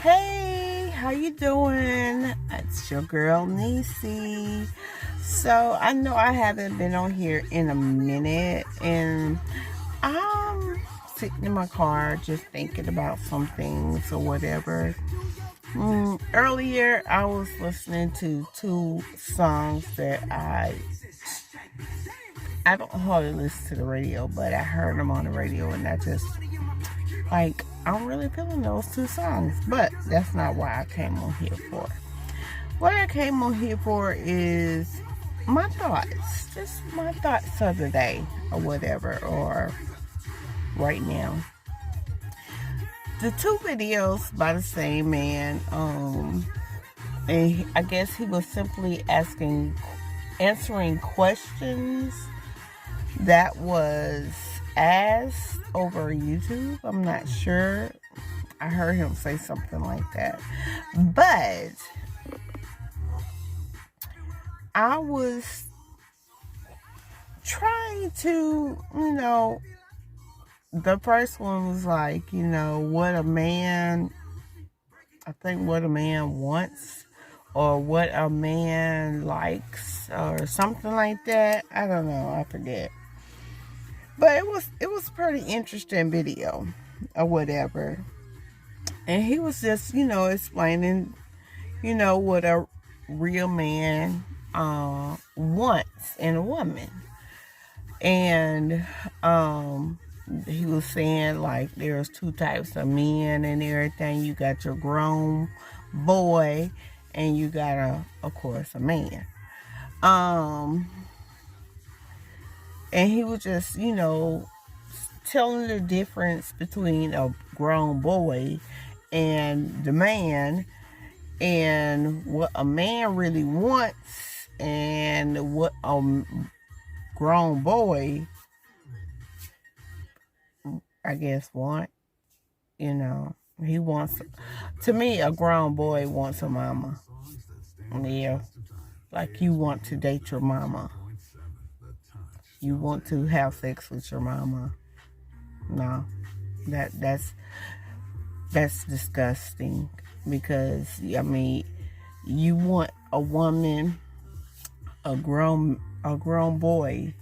Hey, how you doing? It's your girl Niecy. So I know I haven't been on here in a minute, and I'm sitting in my car just thinking about some things or whatever. Earlier, I was listening to two songs that I don't hardly listen to the radio, but I heard them on the radio, and I just I'm really feeling those two songs. But that's not why I came on here for. What I came on here for is my thoughts, just my thoughts of the day or whatever, or right now. The two videos by the same man, and I guess he was simply answering questions that was asked over YouTube. I'm not sure. I heard him say something like that. But I was trying to, the first one was like, what a man wants or what a man likes or something like that. I don't know. I forget. But it was a pretty interesting video or whatever. And he was just, explaining, what a real man wants in a woman. And he was saying like there's two types of men and everything. You got your grown boy and you got of course a man. And he was just, telling the difference between a grown boy and the man, and what a man really wants and what a grown boy, I guess, he wants, to me, a grown boy wants a mama. Yeah, like you want to date your mama. You want to have sex with your mama. No, that's disgusting, because you want a woman, a grown boy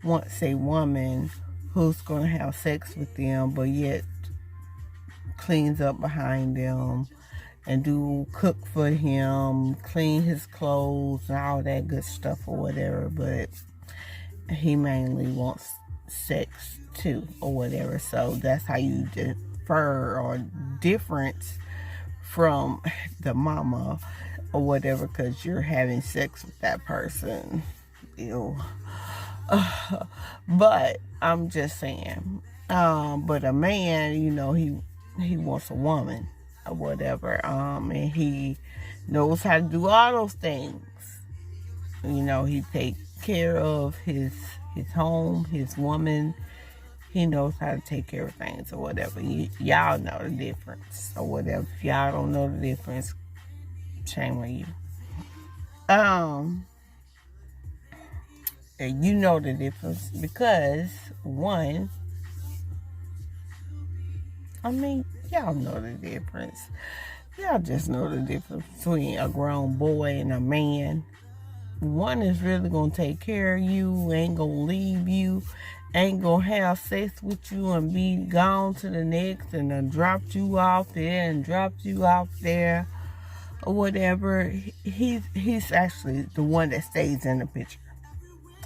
wants a woman who's gonna have sex with them, but yet cleans up behind them and cook for him, clean his clothes and all that good stuff or whatever, but he mainly wants sex too or whatever. So that's how you differ or difference from the mama or whatever, because you're having sex with that person. Ew. But I'm just saying, but a man, he wants a woman or whatever, and he knows how to do all those things. He takes care of his home, his woman. He knows how to take care of things or whatever. Y'all know the difference or whatever. If y'all don't know the difference, shame on you. And you know the difference because, one, y'all know the difference. Y'all just know the difference between a grown boy and a man. One is really going to take care of you, ain't going to leave you, ain't going to have sex with you and be gone to the next and then dropped you off there and dropped you off there or whatever. He's actually the one that stays in the picture.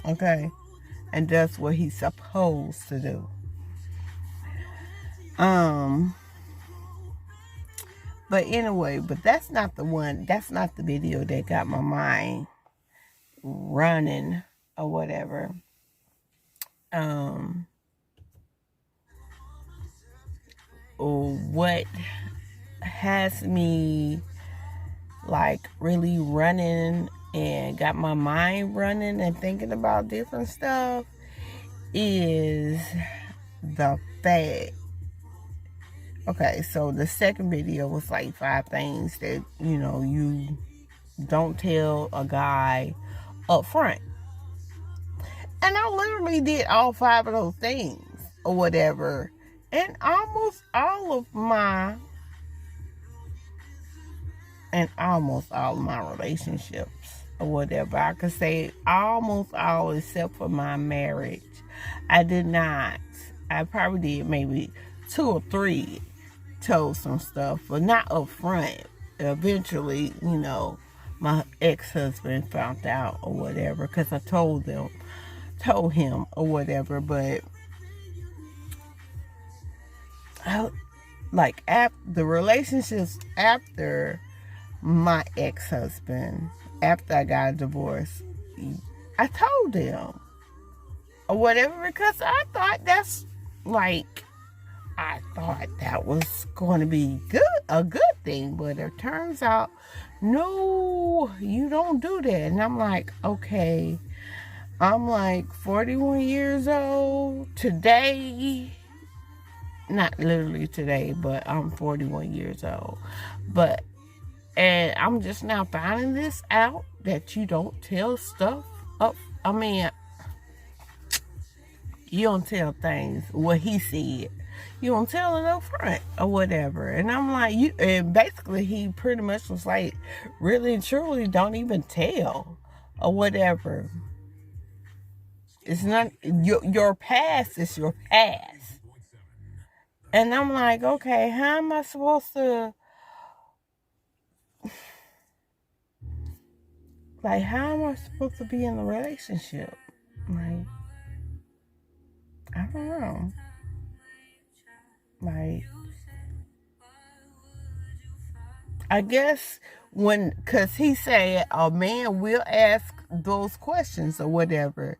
Okay? And that's what he's supposed to do. But anyway, that's not the video that got my mind running or whatever. What has me really running and got my mind running and thinking about different stuff is the fact. Okay, so the second video was 5 things that, you don't tell a guy up front. And I literally did all 5 of those things or whatever. And almost all of my in almost all of my relationships or whatever. I could say almost all except for my marriage. I did not. I probably did maybe 2 or 3 told some stuff, but not up front. Eventually, my ex-husband found out or whatever because I told him or whatever. But the relationships after my ex-husband, after I got a divorce, I told them or whatever because I thought that was going to be a good thing, but it turns out, no, you don't do that. And I'm like, okay, I'm like 41 years old today. Not literally today, but I'm 41 years old. And I'm just now finding this out that you don't tell stuff up. I mean, you don't tell things what he said. You don't tell it up front or whatever. And I'm like, and basically he pretty much was like, really and truly don't even tell or whatever. It's not, your past is your past. And I'm like, okay, how am I supposed to, how am I supposed to be in a relationship? Like, I don't know. I guess because he said a man will ask those questions or whatever.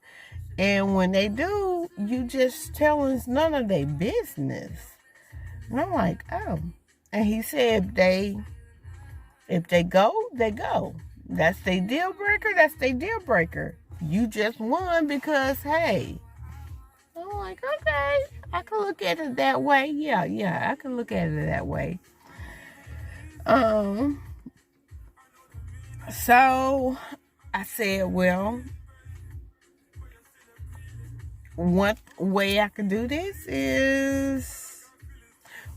And when they do, you just tell us none of their business. And I'm like, oh. And he said if they go, they go. That's their deal breaker, that's their deal breaker. You just won because, hey. I'm like, okay, I can look at it that way. Yeah, I can look at it that way. So I said, well, one way I can do this is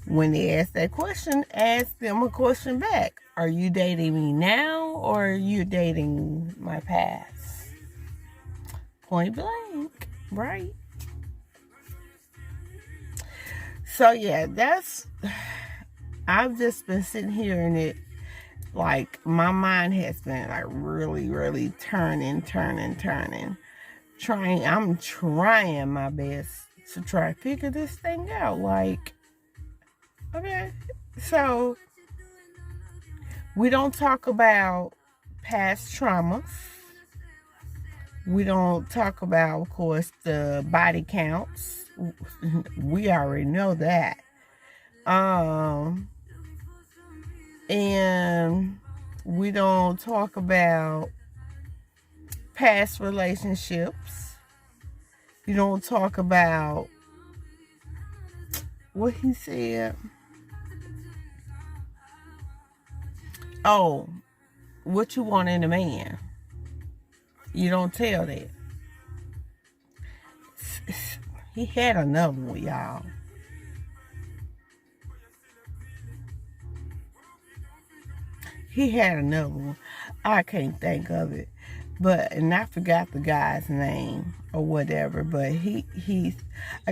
when they ask that question, ask them a question back. Are you dating me now or are you dating my past? Point blank, right? So yeah, I've just been sitting here and it, like, my mind has been like really, really turning. I'm trying my best to try to figure this thing out. Like, okay, so we don't talk about past traumas. We don't talk about, of course, the body counts. We already know that. And we don't talk about past relationships. You don't talk about what he said. Oh, what you want in a man. You don't tell that. He had another one, y'all. He had another one. I can't think of it. And I forgot the guy's name or whatever. But I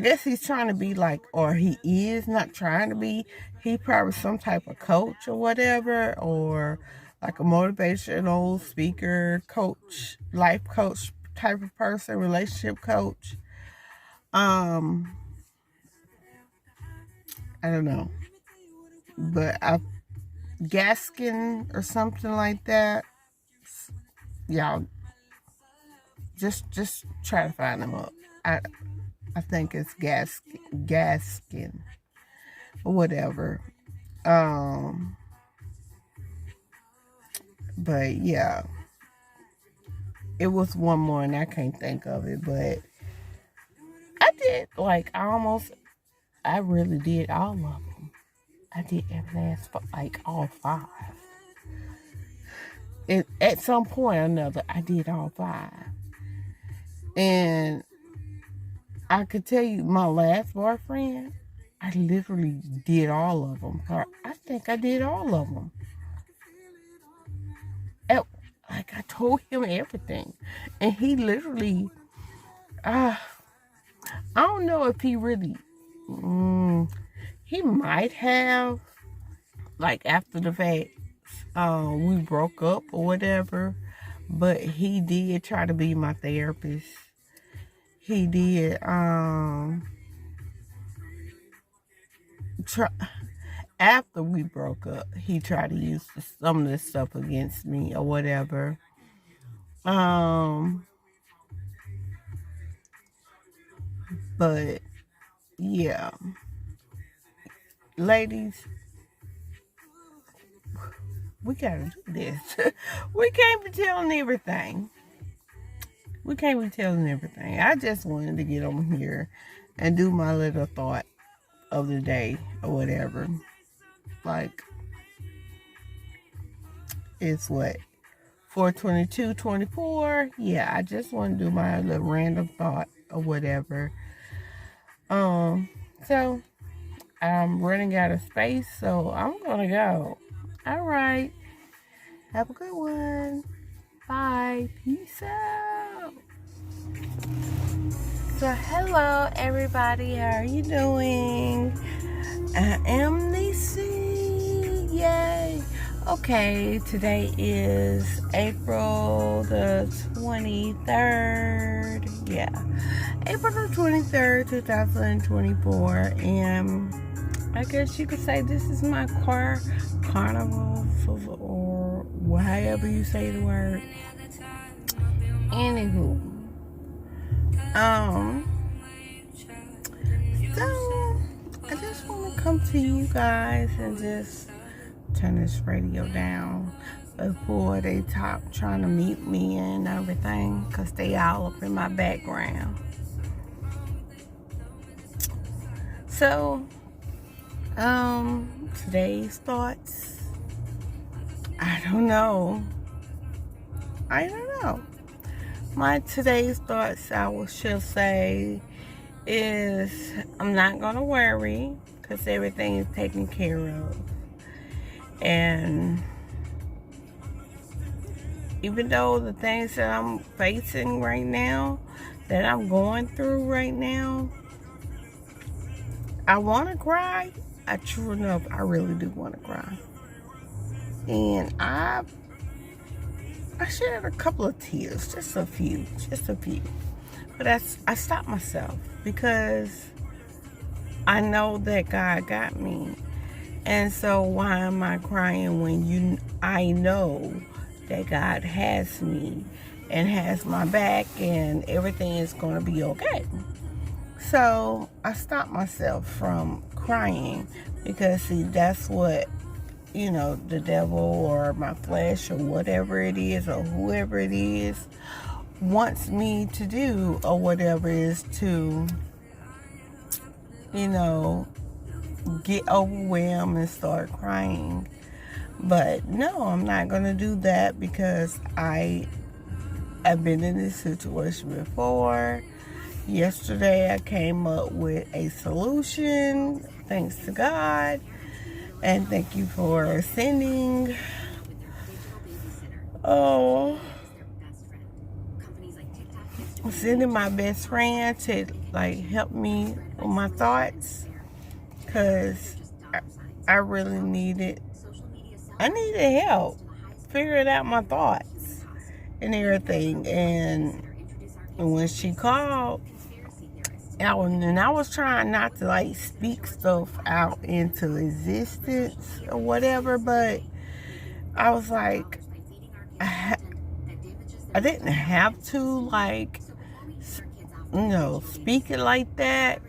guess he's trying to be like, or he is not trying to be. He probably some type of coach or whatever, or like a motivational speaker, coach, life coach type of person, relationship coach. I don't know. But Gaskin or something like that. Y'all just try to find him up. I think it's Gaskin or whatever. But yeah, it was one more and I can't think of it, but I did I really did all of them. I did every last, all 5. And at some point or another, I did all 5. And I could tell you, my last boyfriend, I literally did all of them. I think I did all of them. Like, I told him everything. And he literally, I don't know if he really, he might have, like, after the fact, we broke up or whatever. But he did try to be my therapist. He did, after we broke up, he tried to use some of this stuff against me or whatever. But yeah, ladies, we gotta do this. We can't be telling everything. I just wanted to get on here and do my little thought of the day or whatever. Like, it's what, 4/22/24. Yeah, I just want to do my little random thought or whatever. So I'm running out of space, so I'm gonna go. All right, have a good one. Bye. Peace out. So hello everybody, how are you doing? I am Nisi. Yay. Okay, today is April the 23rd. Yeah, April the 23rd, 2024. And I guess you could say this is my carnival, or however you say the word. Anywho, so I just want to come to you guys and just turn this radio down before they talk trying to meet me and everything, because they all up in my background. So today's thoughts, I don't know. My today's thoughts, I shall say, is I'm not gonna worry because everything is taken care of. And even though the things that I'm facing right now, that I'm going through right now, I want to cry. True enough, I really do want to cry. And I shed a couple of tears, just a few. But I stopped myself because I know that God got me. And so why am I crying when I know that God has me and has my back and everything is going to be okay? So I stopped myself from crying because, see, that's what, the devil or my flesh or whatever it is or whoever it is wants me to do, or whatever, is to, get overwhelmed and start crying. But no, I'm not going to do that because I have been in this situation before. Yesterday I came up with a solution, thanks to God. And thank you for sending my best friend to help me with my thoughts, because I really needed help figuring out my thoughts and everything. And when she called, I was trying not to speak stuff out into existence or whatever, but I was like, I didn't have to speak it like that,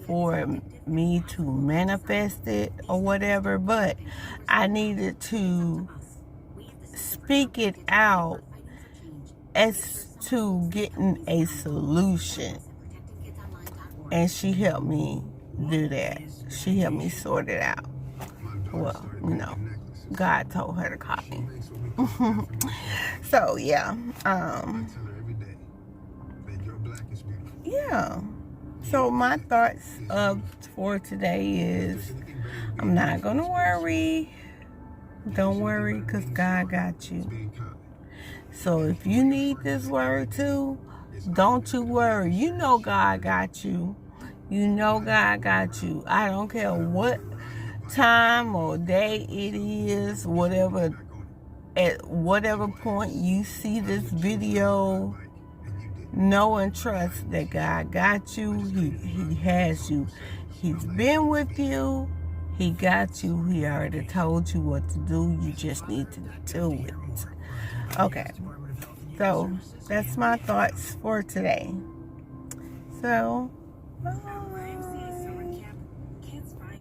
for me to manifest it or whatever, but I needed to speak it out as to getting a solution. And she helped me do that. She helped me sort it out. Well, God told her to call me. So, yeah. Yeah. So, my thoughts for today is I'm not going to worry. Don't worry, because God got you. So if you need this word too, don't you worry. You know God got you. You know God got you. I don't care what time or day it is, whatever, at whatever point you see this video, know and trust that God got you. He has you. He's been with you. He got you. He already told you what to do. You just need to do it. Okay. So that's my thoughts for today. So, bye.